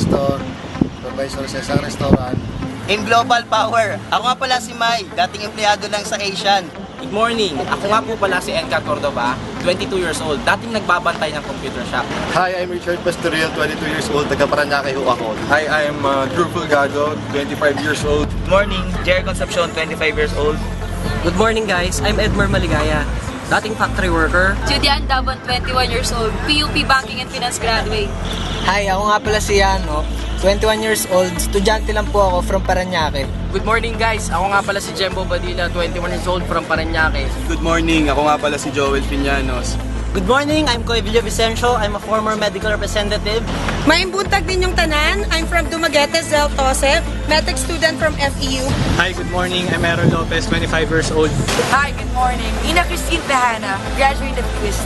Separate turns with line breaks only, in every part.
store, supervisor sa isang restaurant.
In Global Power, ako nga pala si Mai, dating empleyado lang sa Asian.
Good morning! Ako nga po pala si Edgar Cordova, 22 years old, dating nagbabantay ng computer shop.
Hi, I'm Richard Pastorial, 22 years old, taga Paranaque ho ako.
Hi, I'm Drew Fulgado, 25 years old.
Good morning, Jerry Concepcion, 25 years old.
Good morning guys, I'm Edmar Maligaya, dating factory worker.
Judy Andabon, 21 years old, PUP Banking and Finance graduate.
Hi, ako nga pala si Yano, 21 years old, estudyante lang po ako from Paranaque.
Good morning guys! Ako nga pala si Jembo Badilla, 21 years old from Paranaque.
Good morning, ako nga pala si Joel Piñanos.
Good morning, I'm Coy Villavicencio, I'm a former medical representative.
May buntag din yung tanan, I'm from Dumaguete, Zel Tosef, medic student from FEU.
Hi, good morning, I'm Aaron Lopez, 25 years old.
Hi, good morning, Ina Christine Tejana, graduate of Twist.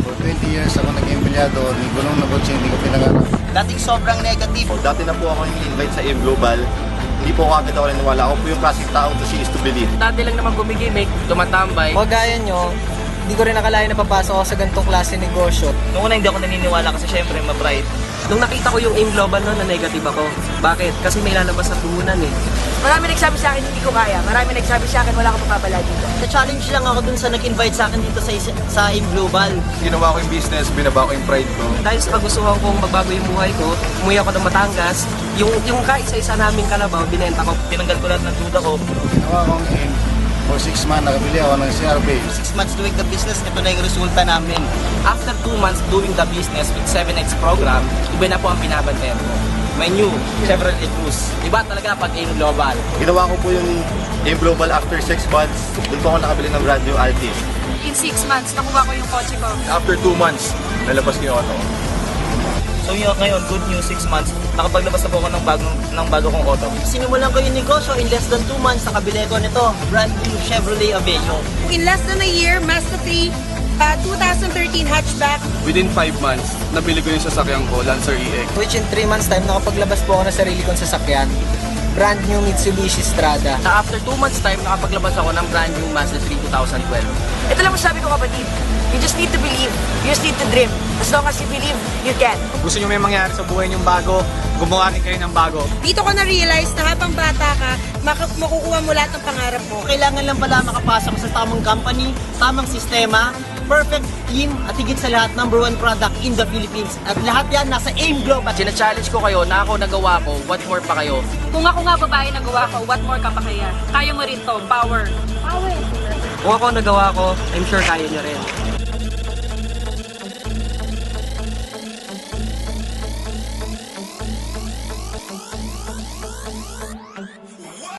For 20 years ako naging empleyado, hindi gulong na kotse, hindi ko pinangarap.
Dating sobrang negative.
Dati na po ako invite sa AM Global. Hindi po ako agad ako naniwala. Ako po yung klaseng tao to see is to believe.
Dati lang naman gumigimik, tumatambay.
O gaya nyo, hindi ko rin nakalain na papasok ako sa ganitong klase negosyo.
Noong una hindi ako naniniwala kasi syempre ma-bright.
Nung nakita ko yung AIM Global noon, na negative ako. Bakit? Kasi may lalabas sa puhunan eh.
Marami nagsabi sa akin hindi ko kaya, marami nagsabi sa akin wala akong mapapala dito.
Na-challenge lang ako dun sa nag-invite sa akin dito sa AIM Global.
Ginawa ko yung business, binaba ko yung pride ko.
Dahil sa kagustuhan kong magbago yung buhay ko, umuwi ako ng Batangas, yung kaisa-isa naming kalabaw, binenta ko.
Tinanggal ko lahat ng duda ko.
Ginawa kong aim. For 6 months, nakabili ako ng CRB.
6 months doing the business, ito na yung resulta namin.
After 2 months doing the business with 7X program, iba na po ang binabantayan ko. May new Chevrolet Cruze. Iba talaga pag AIM Global.
Ginawa ko po yung AM Global after 6 months. Doon po ako nakabili ng brand new Altis.
In 6 months, nakuha ko yung kotse ko.
After 2 months, nalabas ko yung auto.
So yun, ngayon, good news, 6 months, nakapaglabas na po ako ng bago kong auto.
Sinimulan ko yung negosyo, in less than 2 months, nakabili ko nito, brand new Chevrolet Aveo.
In less than a year, Mazda 3, 2013 hatchback.
Within 5 months, nabili ko yung sasakyan ko, Lancer EX.
Which in 3 months time, nakapaglabas po ako ng sarili kong sasakyan. Brand new Mitsubishi Strada.
Sa after 2 months time, nakapaglabas ako ng brand new Mazda 3 2012.
Ito lang masabi ko kapatid, you just need to believe, you just need to dream. As long as you believe, you can.
Kung gusto nyo may mangyari sa buhay nyong bago, gumawa rin kayo ng bago.
Dito ko na-realize na habang bata ka, makukuha mo lahat ng pangarap mo.
Kailangan lang pala makapasok sa tamang company, tamang sistema, perfect team, at higit sa lahat, #1 product in the Philippines. At lahat yan nasa AIM Global.
Sina-challenge ko kayo na ako nagawa ko, what more pa kayo?
Kung ako nga babae nagawa ko, what more ka pa kaya? Kaya mo rin to, power. Power.
Kung ako nagawa ko, I'm sure kaya nyo rin.